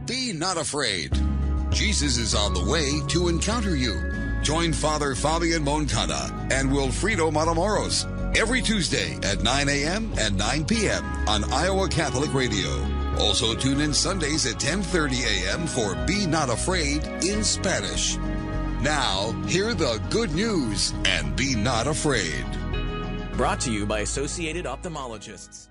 Be not afraid. Jesus is on the way to encounter you. Join Father Fabian Moncada and Wilfredo Matamoros every Tuesday at 9 a.m. and 9 p.m. on Iowa Catholic Radio. Also tune in Sundays at 10:30 a.m. for Be Not Afraid in Spanish. Now, hear the good news and be not afraid. Brought to you by Associated Ophthalmologists.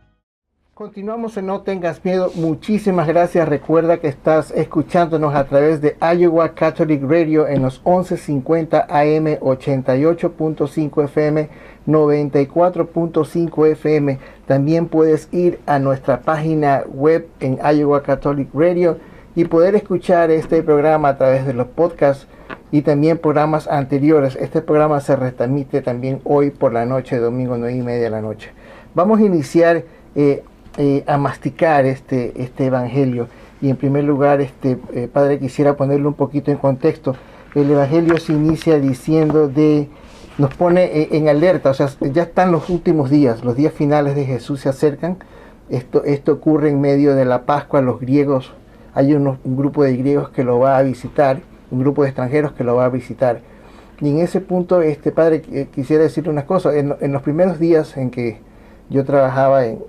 Continuamos en No Tengas Miedo. Muchísimas gracias. Recuerda que estás escuchándonos a través de Iowa Catholic Radio en los 1150 AM, 88.5 FM, 94.5 FM. También puedes ir a nuestra página web en Iowa Catholic Radio y poder escuchar este programa a través de los podcasts y también programas anteriores. Este programa se retransmite también hoy por la noche, domingo 9:30 de la noche. Vamos a iniciar a masticar este evangelio, y en primer lugar, padre, quisiera ponerlo un poquito en contexto. El evangelio se inicia diciendo nos pone en alerta, o sea, ya están los últimos días, los días finales de Jesús se acercan. Esto ocurre en medio de la Pascua. Los griegos, hay un grupo de griegos que lo va a visitar, un grupo de extranjeros que lo va a visitar, y en ese punto, padre, quisiera decirle unas cosas. En los primeros días en que yo trabajaba en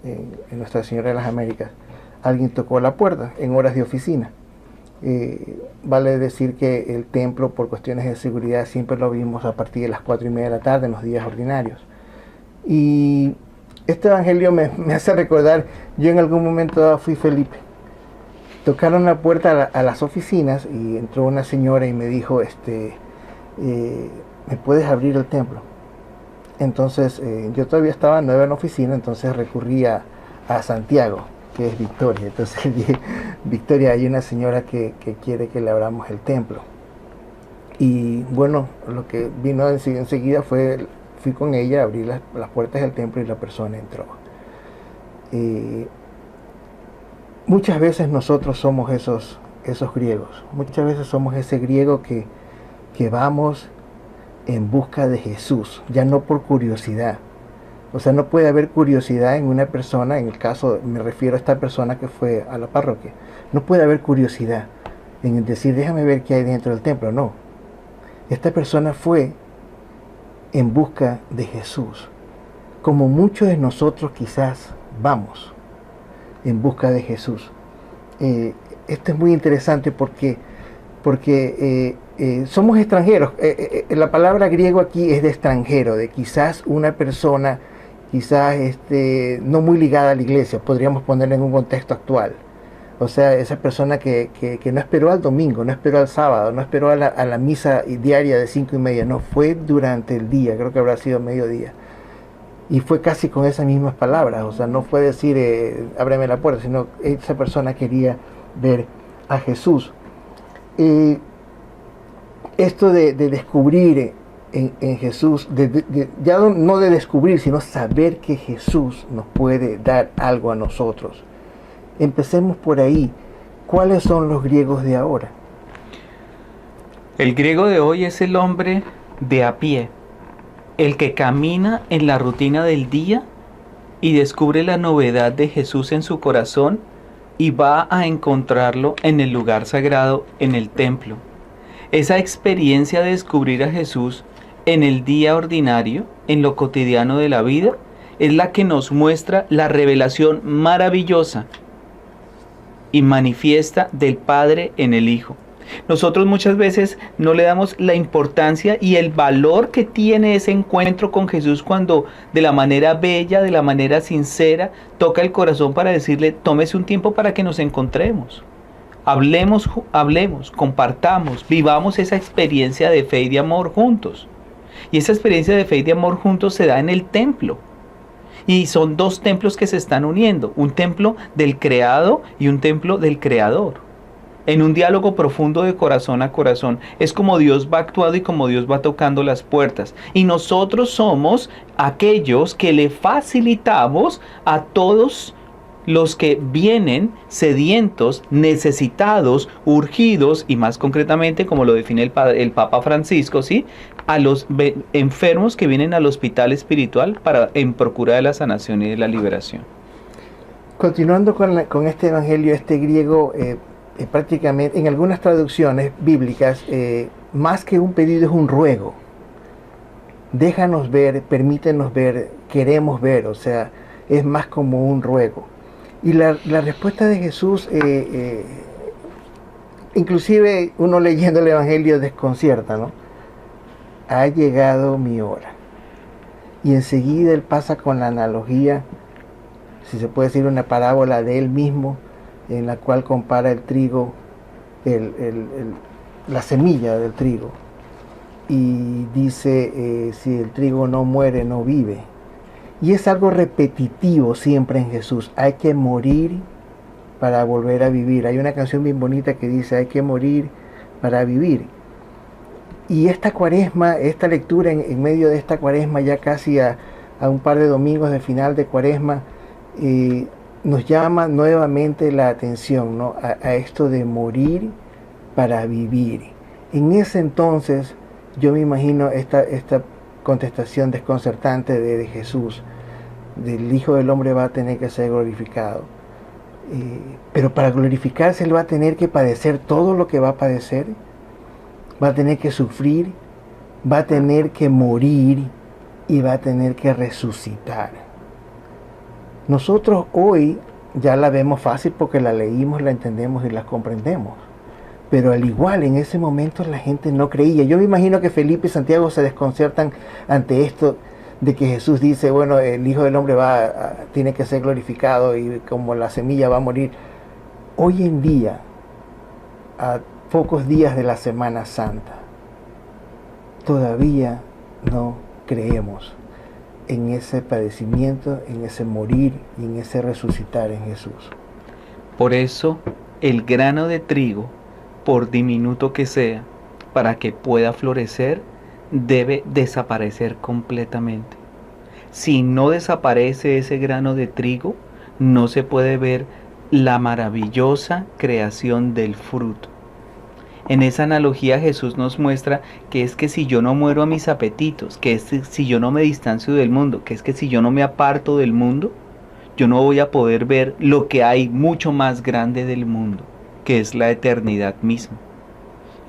Nuestra Señora de las Américas, alguien tocó la puerta en horas de oficina. Vale decir que el templo, por cuestiones de seguridad, siempre lo abrimos a partir de las 4:30 de la tarde en los días ordinarios. Y este evangelio me hace recordar, yo en algún momento fui Felipe. Tocaron la puerta a las oficinas y entró una señora y me dijo, ¿me puedes abrir el templo? Entonces yo todavía estaba nueva en la oficina, entonces recurrí a Santiago, que es Victoria. Entonces dije, Victoria, hay una señora que quiere que le abramos el templo. Y bueno, lo que vino enseguida fui con ella, abrí las puertas del templo y la persona entró. Muchas veces nosotros somos esos griegos. Muchas veces somos ese griego que vamos en busca de Jesús, ya no por curiosidad. O sea, no puede haber curiosidad en una persona, en el caso, me refiero a esta persona que fue a la parroquia, no puede haber curiosidad en decir, déjame ver qué hay dentro del templo. No, esta persona fue en busca de Jesús, como muchos de nosotros quizás vamos en busca de Jesús. Esto es muy interesante porque somos extranjeros. La palabra griego aquí es de extranjero, de quizás una persona, quizás no muy ligada a la iglesia, podríamos ponerla en un contexto actual. O sea, esa persona que no esperó al domingo, no esperó al sábado, no esperó a la misa diaria de 5:30, no, fue durante el día, creo que habrá sido mediodía. Y fue casi con esas mismas palabras, o sea, no fue decir, ábreme la puerta, sino esa persona quería ver a Jesús. Esto de descubrir en Jesús, ya no de descubrir, sino saber que Jesús nos puede dar algo a nosotros. Empecemos por ahí. ¿Cuáles son los griegos de ahora? El griego de hoy es el hombre de a pie, el que camina en la rutina del día y descubre la novedad de Jesús en su corazón y va a encontrarlo en el lugar sagrado, en el templo. Esa experiencia de descubrir a Jesús en el día ordinario, en lo cotidiano de la vida, es la que nos muestra la revelación maravillosa y manifiesta del Padre en el Hijo. Nosotros muchas veces no le damos la importancia y el valor que tiene ese encuentro con Jesús cuando de la manera bella, de la manera sincera, toca el corazón para decirle, tómese un tiempo para que nos encontremos. Hablemos, compartamos, vivamos esa experiencia de fe y de amor juntos. Y esa experiencia de fe y de amor juntos se da en el templo. Y son dos templos que se están uniendo, un templo del creado y un templo del creador. En un diálogo profundo de corazón a corazón. Es como Dios va actuando y como Dios va tocando las puertas. Y nosotros somos aquellos que le facilitamos a todos los que vienen sedientos, necesitados, urgidos y más concretamente, como lo define el Papa Francisco, ¿sí?, a los enfermos que vienen al hospital espiritual en procura de la sanación y de la liberación. Continuando con este evangelio, este griego prácticamente en algunas traducciones bíblicas, más que un pedido es un ruego. Déjanos ver, permítenos ver, queremos ver, o sea, es más como un ruego. Y la respuesta de Jesús, inclusive uno leyendo el Evangelio desconcierta, ¿no? Ha llegado mi hora. Y enseguida él pasa con la analogía, si se puede decir una parábola de él mismo, en la cual compara el trigo, la semilla del trigo. Y dice, si el trigo no muere, no vive. Y es algo repetitivo siempre en Jesús. Hay que morir para volver a vivir. Hay una canción bien bonita que dice, hay que morir para vivir. Y esta cuaresma, esta lectura en medio de esta cuaresma, ya casi a un par de domingos de final de cuaresma, nos llama nuevamente la atención, ¿no? a esto de morir para vivir. En ese entonces, yo me imagino esta contestación desconcertante de Jesús, del Hijo del Hombre va a tener que ser glorificado. Pero para glorificarse él va a tener que padecer todo lo que va a padecer, va a tener que sufrir, va a tener que morir y va a tener que resucitar. Nosotros hoy ya la vemos fácil porque la leímos, la entendemos y la comprendemos. Pero al igual en ese momento la gente no creía. Yo me imagino que Felipe y Santiago se desconcertan ante esto de que Jesús dice, bueno, el Hijo del Hombre tiene que ser glorificado y como la semilla va a morir. Hoy en día, a pocos días de la Semana Santa, todavía no creemos en ese padecimiento, en ese morir y en ese resucitar en Jesús. Por eso, el grano de trigo, por diminuto que sea, para que pueda florecer, debe desaparecer completamente. Si no desaparece ese grano de trigo, no se puede ver la maravillosa creación del fruto. En esa analogía Jesús nos muestra que es que si yo no muero a mis apetitos, que es que si yo no me distancio del mundo, que es que si yo no me aparto del mundo, yo no voy a poder ver lo que hay mucho más grande del mundo, que es la eternidad misma.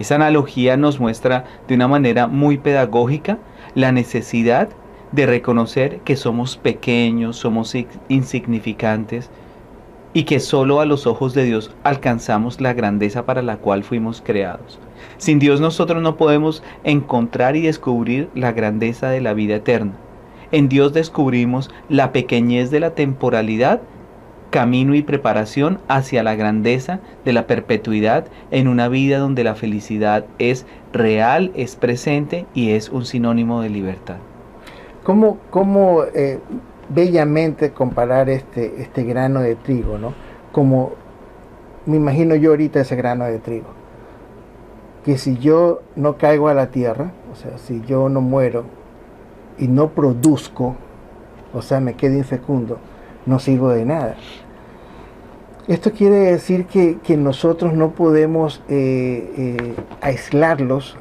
Esa analogía nos muestra de una manera muy pedagógica la necesidad de reconocer que somos pequeños, somos insignificantes y que solo a los ojos de Dios alcanzamos la grandeza para la cual fuimos creados. Sin Dios nosotros no podemos encontrar y descubrir la grandeza de la vida eterna. En Dios descubrimos la pequeñez de la temporalidad, camino y preparación hacia la grandeza de la perpetuidad en una vida donde la felicidad es real, es presente y es un sinónimo de libertad. ¿Cómo bellamente comparar este grano de trigo, ¿no? Como me imagino yo ahorita ese grano de trigo, que si yo no caigo a la tierra, o sea, si yo no muero y no produzco, o sea, me quedo infecundo, no sirvo de nada. Esto quiere decir que nosotros no podemos aislarnos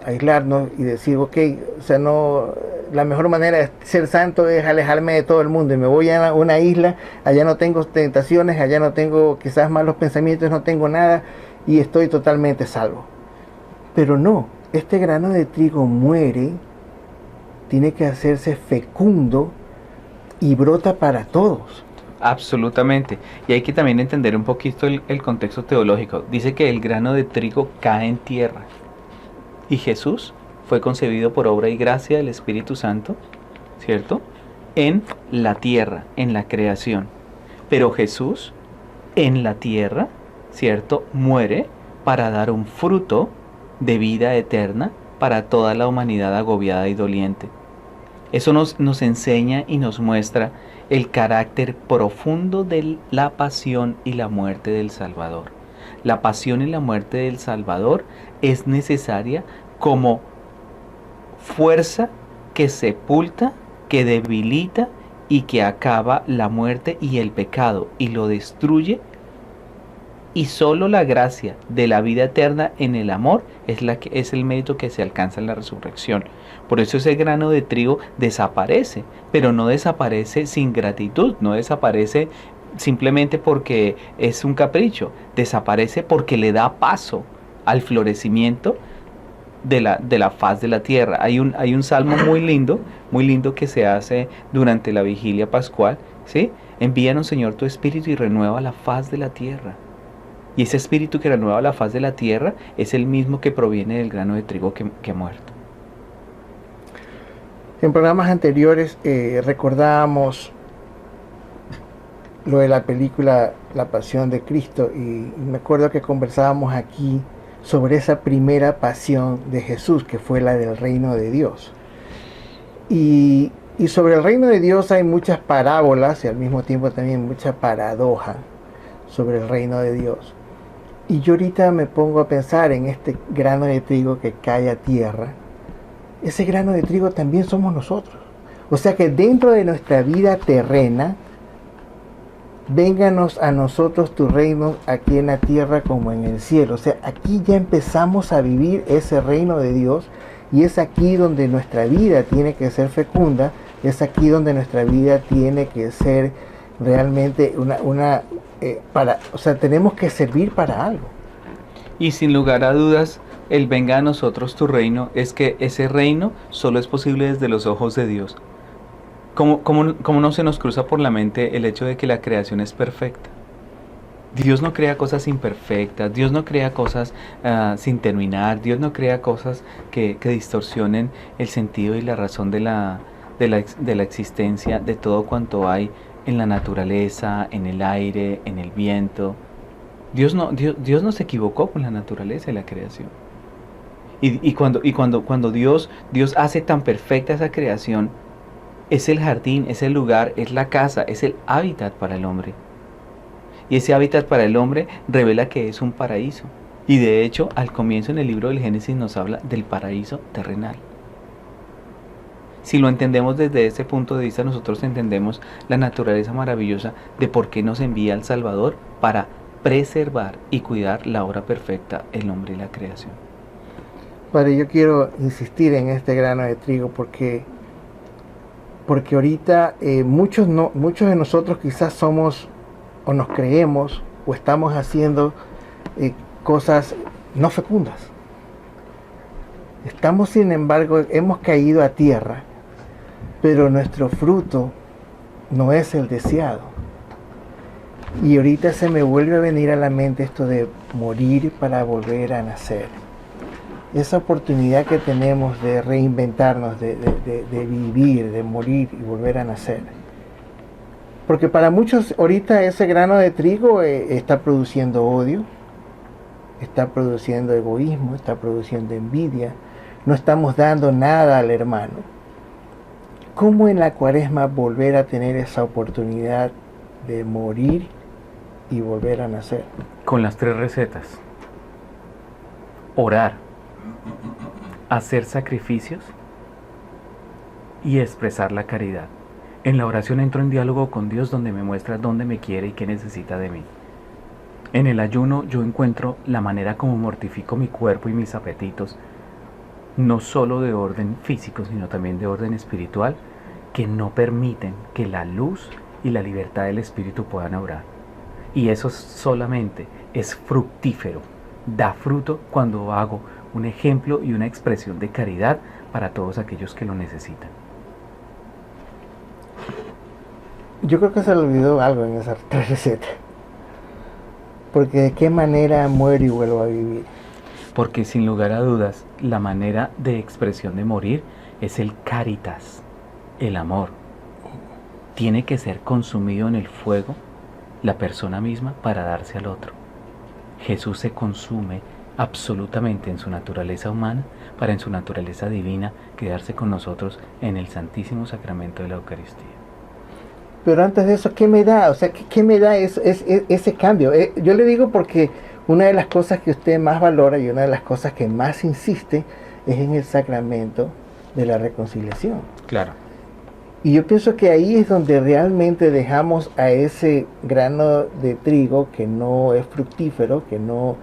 y decir, ok, o sea, no, la mejor manera de ser santo es alejarme de todo el mundo y me voy a una isla, allá no tengo tentaciones, allá no tengo quizás malos pensamientos, no tengo nada y estoy totalmente salvo. Pero no, este grano de trigo muere, tiene que hacerse fecundo y brota para todos. Absolutamente. Y hay que también entender un poquito el contexto teológico. Dice que el grano de trigo cae en tierra. Y Jesús fue concebido por obra y gracia del Espíritu Santo, ¿cierto? En la tierra, en la creación. Pero Jesús, en la tierra, ¿cierto? Muere para dar un fruto de vida eterna para toda la humanidad agobiada y doliente. Eso nos enseña y nos muestra el carácter profundo de la pasión y la muerte del Salvador. La pasión y la muerte del Salvador es necesaria como fuerza que sepulta, que debilita y que acaba la muerte y el pecado y lo destruye. Y solo la gracia de la vida eterna en el amor es el mérito que se alcanza en la resurrección. Por eso ese grano de trigo desaparece, pero no desaparece sin gratitud, no desaparece simplemente porque es un capricho, desaparece porque le da paso al florecimiento de la faz de la tierra. Hay un salmo muy lindo que se hace durante la vigilia pascual, ¿sí? Envíanos, Señor, tu espíritu y renueva la faz de la tierra. Y ese espíritu que renueva la faz de la tierra es el mismo que proviene del grano de trigo que ha muerto. En programas anteriores recordábamos lo de la película La Pasión de Cristo, y me acuerdo que conversábamos aquí sobre esa primera pasión de Jesús, que fue la del reino de Dios. Y sobre el reino de Dios hay muchas parábolas y al mismo tiempo también mucha paradoja sobre el reino de Dios. Y yo ahorita me pongo a pensar en este grano de trigo que cae a tierra. Ese grano de trigo también somos nosotros. O sea que dentro de nuestra vida terrena, vénganos a nosotros tu reino aquí en la tierra como en el cielo. O sea, aquí ya empezamos a vivir ese reino de Dios, y es aquí donde nuestra vida tiene que ser fecunda, es aquí donde nuestra vida tiene que ser realmente o sea, tenemos que servir para algo. Y sin lugar a dudas, el venga a nosotros tu reino es que ese reino solo es posible desde los ojos de Dios. ¿Cómo no se nos cruza por la mente el hecho de que la creación es perfecta? Dios no crea cosas imperfectas, Dios no crea cosas sin terminar, Dios no crea cosas que distorsionen el sentido y la razón de la existencia de todo cuanto hay en la naturaleza, en el aire, en el viento. Dios no se equivocó con la naturaleza y la creación. Y cuando Dios hace tan perfecta esa creación, es el jardín, es el lugar, es la casa, es el hábitat para el hombre. Y ese hábitat para el hombre revela que es un paraíso. Y de hecho, al comienzo en el libro del Génesis nos habla del paraíso terrenal. Si lo entendemos desde ese punto de vista, nosotros entendemos la naturaleza maravillosa de por qué nos envía al Salvador para preservar y cuidar la obra perfecta, el hombre y la creación. Padre, yo quiero insistir en este grano de trigo porque ahorita muchos de nosotros quizás somos o nos creemos o estamos haciendo cosas no fecundas. Estamos, sin embargo, hemos caído a tierra, pero nuestro fruto no es el deseado. Y ahorita se me vuelve a venir a la mente esto de morir para volver a nacer. Esa oportunidad que tenemos de reinventarnos, de vivir, de morir y volver a nacer. Porque para muchos ahorita ese grano de trigo está produciendo odio, está produciendo egoísmo, está produciendo envidia. No estamos dando nada al hermano. ¿Cómo en la Cuaresma volver a tener esa oportunidad de morir y volver a nacer? Con las 3 recetas. Orar, hacer sacrificios y expresar la caridad. En la oración entro en diálogo con Dios, donde me muestra dónde me quiere y qué necesita de mí. En el ayuno yo encuentro la manera como mortifico mi cuerpo y mis apetitos, no solo de orden físico, sino también de orden espiritual, que no permiten que la luz y la libertad del espíritu puedan obrar. Y eso solamente es fructífero, da fruto cuando hago un ejemplo y una expresión de caridad para todos aquellos que lo necesitan. Yo creo que se le olvidó algo en esa receta. Porque de qué manera muero y vuelvo a vivir. Porque sin lugar a dudas, la manera de expresión de morir es el caritas, el amor. Tiene que ser consumido en el fuego la persona misma para darse al otro. Jesús se consume absolutamente en su naturaleza humana para en su naturaleza divina quedarse con nosotros en el Santísimo Sacramento de la Eucaristía. Pero antes de eso, ¿qué me da? O sea, ¿qué me da ese cambio? Yo le digo porque una de las cosas que usted más valora y una de las cosas que más insiste es en el sacramento de la reconciliación. Claro. Y yo pienso que ahí es donde realmente dejamos a ese grano de trigo que no es fructífero, que no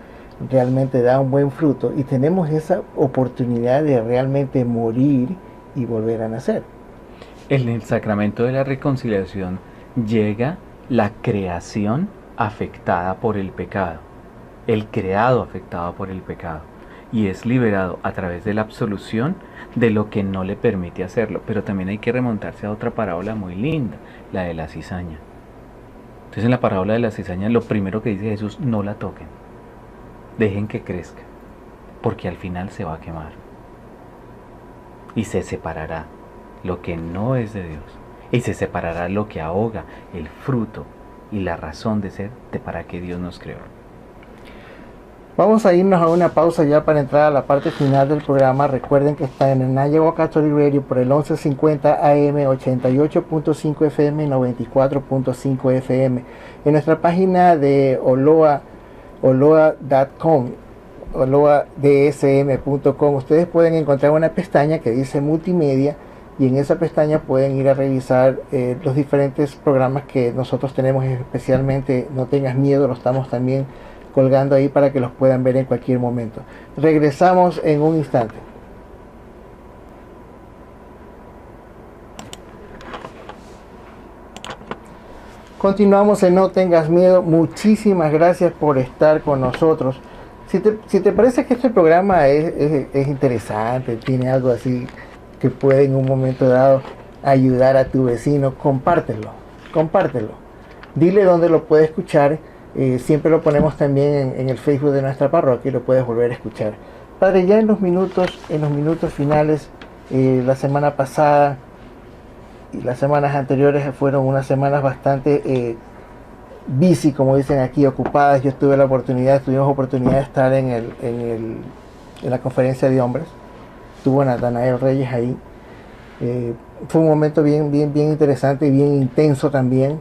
realmente da un buen fruto, y tenemos esa oportunidad de realmente morir y volver a nacer. El sacramento de la reconciliación llega la creación afectada por el pecado, el creado afectado por el pecado, y es liberado a través de la absolución de lo que no le permite hacerlo. Pero también hay que remontarse a otra parábola muy linda, la de la cizaña. Entonces en la parábola de la cizaña lo primero que dice Jesús: no la toquen, dejen que crezca, porque al final se va a quemar y se separará lo que no es de Dios, y se separará lo que ahoga el fruto y la razón de ser de para qué Dios nos creó. Vamos a irnos a una pausa ya para entrar a la parte final del programa. Recuerden que está en el Iowa Catholic Radio por el 1150 AM, 88.5 FM, 94.5 FM. En nuestra página de oloa.com, oloadsm.com, ustedes pueden encontrar una pestaña que dice multimedia, y en esa pestaña pueden ir a revisar los diferentes programas que nosotros tenemos, especialmente No Tengas Miedo, lo estamos también colgando ahí para que los puedan ver en cualquier momento. Regresamos en un instante. Continuamos en No Tengas Miedo. Muchísimas gracias por estar con nosotros. Si te parece que este programa es interesante, tiene algo así que puede en un momento dado ayudar a tu vecino, compártelo. Dile dónde lo puede escuchar. Siempre lo ponemos también en el Facebook de nuestra parroquia y lo puedes volver a escuchar. Padre, ya en los minutos finales, la semana pasada y las semanas anteriores fueron unas semanas bastante busy, como dicen aquí, ocupadas. Yo tuvimos oportunidad de estar en la conferencia de hombres. Estuvo Natanael Reyes ahí. Fue un momento bien interesante y bien intenso también.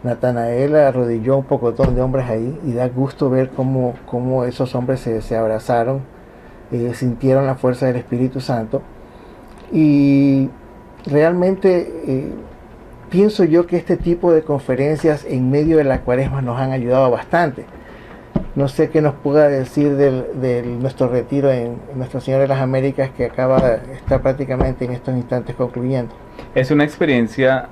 Natanael arrodilló un pocotón de hombres ahí, y da gusto ver cómo esos hombres se abrazaron, sintieron la fuerza del Espíritu Santo. Y realmente pienso yo que este tipo de conferencias en medio de la Cuaresma nos han ayudado bastante. No sé qué nos pueda decir de nuestro retiro en Nuestra Señora de las Américas, que está prácticamente en estos instantes concluyendo. Es una experiencia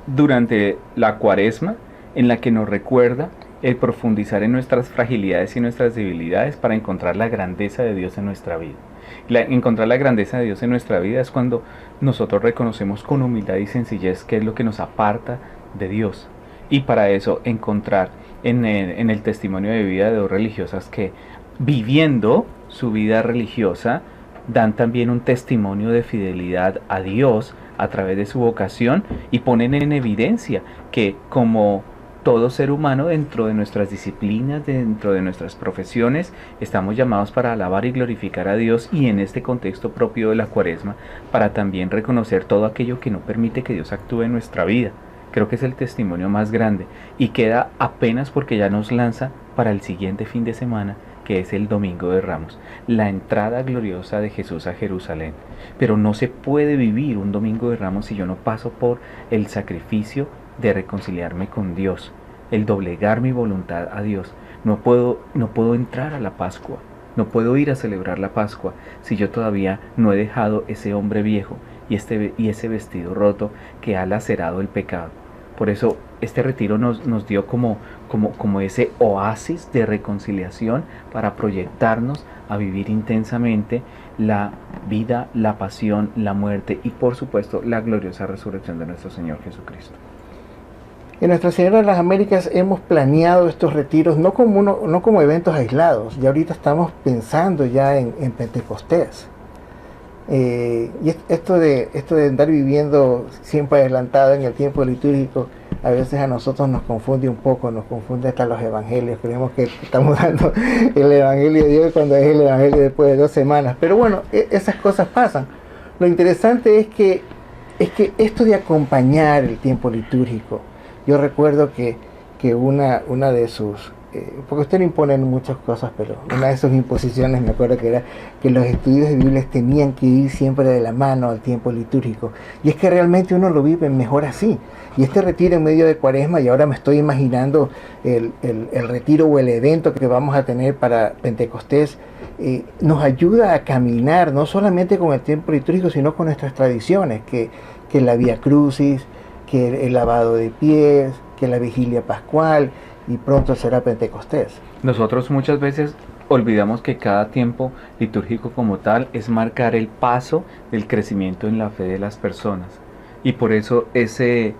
durante la Cuaresma en la que nos recuerda el profundizar en nuestras fragilidades y nuestras debilidades para encontrar la grandeza de Dios en nuestra vida. Encontrar la grandeza de Dios en nuestra vida es cuando nosotros reconocemos con humildad y sencillez qué es lo que nos aparta de Dios, y para eso encontrar en el testimonio de vida de dos religiosas que, viviendo su vida religiosa, dan también un testimonio de fidelidad a Dios a través de su vocación, y ponen en evidencia que, como todo ser humano, dentro de nuestras disciplinas, dentro de nuestras profesiones, estamos llamados para alabar y glorificar a Dios, y en este contexto propio de la Cuaresma, para también reconocer todo aquello que no permite que Dios actúe en nuestra vida. Creo que es el testimonio más grande, y queda apenas porque ya nos lanza para el siguiente fin de semana, que es el Domingo de Ramos, la entrada gloriosa de Jesús a Jerusalén. Pero no se puede vivir un Domingo de Ramos si yo no paso por el sacrificio de reconciliarme con Dios, el doblegar mi voluntad a Dios. No puedo entrar a la Pascua, no puedo ir a celebrar la Pascua si yo todavía no he dejado ese hombre viejo y ese vestido roto que ha lacerado el pecado. Por eso este retiro nos dio como ese oasis de reconciliación para proyectarnos a vivir intensamente la vida, la pasión, la muerte y, por supuesto, la gloriosa resurrección de nuestro Señor Jesucristo. En Nuestra Señora de las Américas hemos planeado estos retiros no como eventos aislados. Ya ahorita estamos pensando ya en Pentecostés. Y esto de andar viviendo siempre adelantado en el tiempo litúrgico, a veces a nosotros nos confunde un poco, nos confunde hasta los evangelios. Creemos que estamos dando el evangelio de Dios cuando es el evangelio después de 2 semanas. Pero bueno, esas cosas pasan. Lo interesante es que esto de acompañar el tiempo litúrgico, yo recuerdo que una de sus, porque usted no impone muchas cosas, pero una de sus imposiciones, me acuerdo que era que los estudios de Biblia tenían que ir siempre de la mano al tiempo litúrgico. Y es que realmente uno lo vive mejor así. Y este retiro en medio de Cuaresma, y ahora me estoy imaginando el retiro o el evento que vamos a tener para Pentecostés, nos ayuda a caminar no solamente con el tiempo litúrgico, sino con nuestras tradiciones, que la Vía Crucis, que el lavado de pies, que la vigilia pascual y pronto será Pentecostés. Nosotros muchas veces olvidamos que cada tiempo litúrgico como tal es marcar el paso del crecimiento en la fe de las personas. Y por eso ese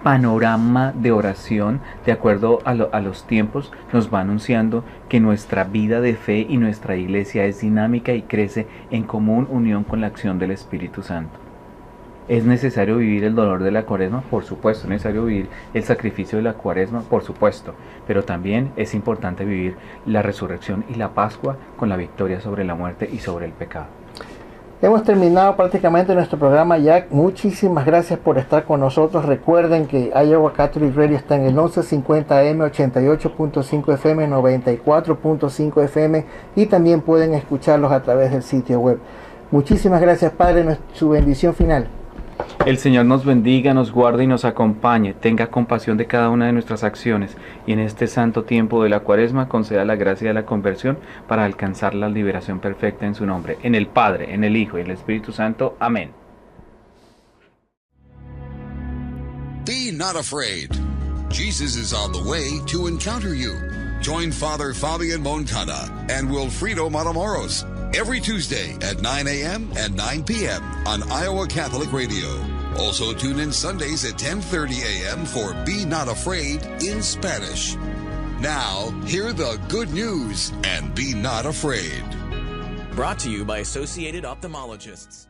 panorama de oración, de acuerdo a los tiempos, nos va anunciando que nuestra vida de fe y nuestra iglesia es dinámica y crece en común unión con la acción del Espíritu Santo. ¿Es necesario vivir el dolor de la Cuaresma? Por supuesto. ¿Es necesario vivir el sacrificio de la Cuaresma? Por supuesto. Pero también es importante vivir la resurrección y la Pascua con la victoria sobre la muerte y sobre el pecado. Hemos terminado prácticamente nuestro programa ya. Muchísimas gracias por estar con nosotros. Recuerden que Iowa Catholic Radio está en el 1150 AM, 88.5 FM, 94.5 FM y también pueden escucharlos a través del sitio web. Muchísimas gracias, Padre. Su bendición final. El Señor nos bendiga, nos guarde y nos acompañe, tenga compasión de cada una de nuestras acciones y en este santo tiempo de la Cuaresma conceda la gracia de la conversión para alcanzar la liberación perfecta en su nombre. En el Padre, en el Hijo y en el Espíritu Santo. Amén. Be not afraid. Jesus is on the way to encounter you. Join Father Fabian Moncada and Wilfredo Matamoros every Tuesday at 9 a.m. and 9 p.m. on Iowa Catholic Radio. Also tune in Sundays at 10:30 a.m. for Be Not Afraid in Spanish. Now, hear the good news and be not afraid. Brought to you by Associated Ophthalmologists.